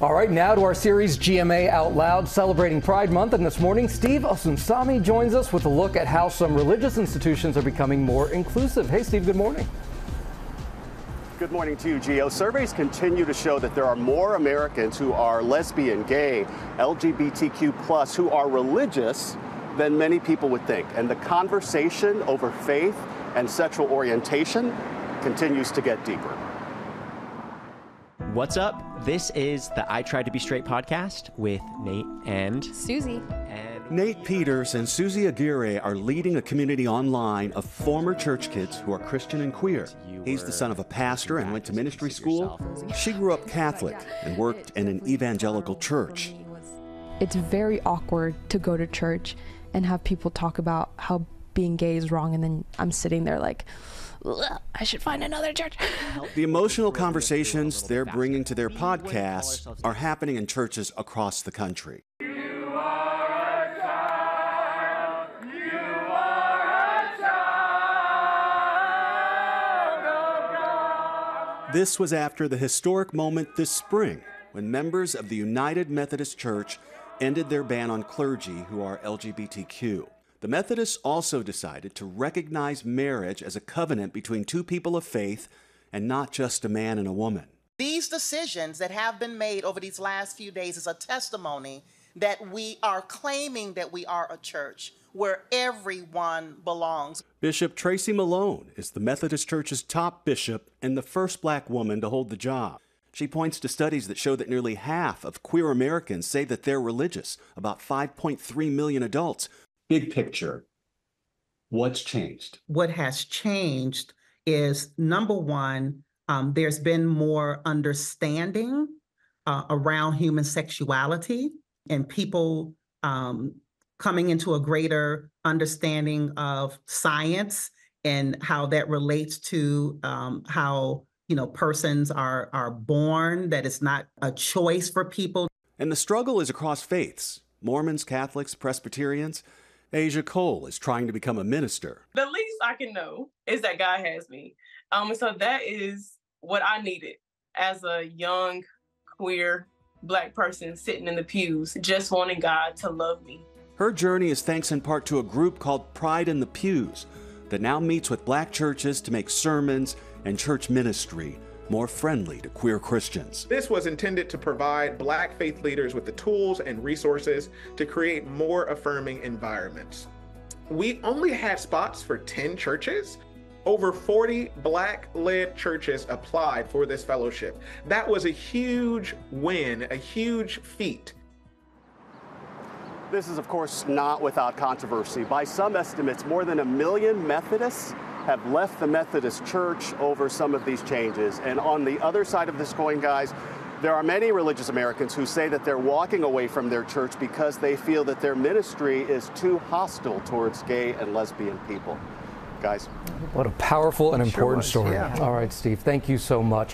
All right, now to our series GMA Out Loud, celebrating Pride Month. And this morning, Steve Osunsami joins us with a look at how some religious institutions are becoming more inclusive. Hey, Steve, good morning. Good morning to you, Gio. Surveys continue to show that there are more Americans who are lesbian, gay, LGBTQ+, who are religious than many people would think. And the conversation over faith and sexual orientation continues to get deeper. What's up? This is the I Tried to Be Straight podcast with Nate and Susie. Nate Peters and Susie Aguirre are leading a community online of former church kids who are Christian and queer. He's the son of a pastor and went to ministry school. She grew up Catholic and worked in an evangelical church. It's very awkward to go to church and have people talk about how being gay is wrong, and then I'm sitting there like, I should find another church. The emotional conversations they're bringing to their podcasts are happening in churches across the country. This was after the historic moment this spring when members of the United Methodist Church ended their ban on clergy who are LGBTQ. The Methodists also decided to recognize marriage as a covenant between two people of faith and not just a man and a woman. These decisions that have been made over these last few days is a testimony that we are claiming that we are a church where everyone belongs. Bishop Tracy Malone is the Methodist Church's top bishop and the first black woman to hold the job. She points to studies that show that nearly half of queer Americans say that they're religious, about 5.3 million adults. Big picture, what's changed? What has changed is, number one, there's been more understanding around human sexuality and people coming into a greater understanding of science and how that relates to how, persons are born, that it's not a choice for people. And the struggle is across faiths, Mormons, Catholics, Presbyterians. Asia Cole is trying to become a minister. The least I can know is that God has me. And so that is what I needed as a young, queer, black person sitting in the pews, just wanting God to love me. Her journey is thanks in part to a group called Pride in the Pews that now meets with black churches to make sermons and church ministry more friendly to queer Christians. This was intended to provide black faith leaders with the tools and resources to create more affirming environments. We only had spots for 10 churches. Over 40 black-led churches applied for this fellowship. That was a huge win, a huge feat. This is, of course, not without controversy. By some estimates, more than 1 million Methodists have left the Methodist Church over some of these changes. And on the other side of this coin, guys, there are many religious Americans who say that they're walking away from their church because they feel that their ministry is too hostile towards gay and lesbian people. Guys. What a powerful and important story. Yeah. All right, Steve, thank you so much.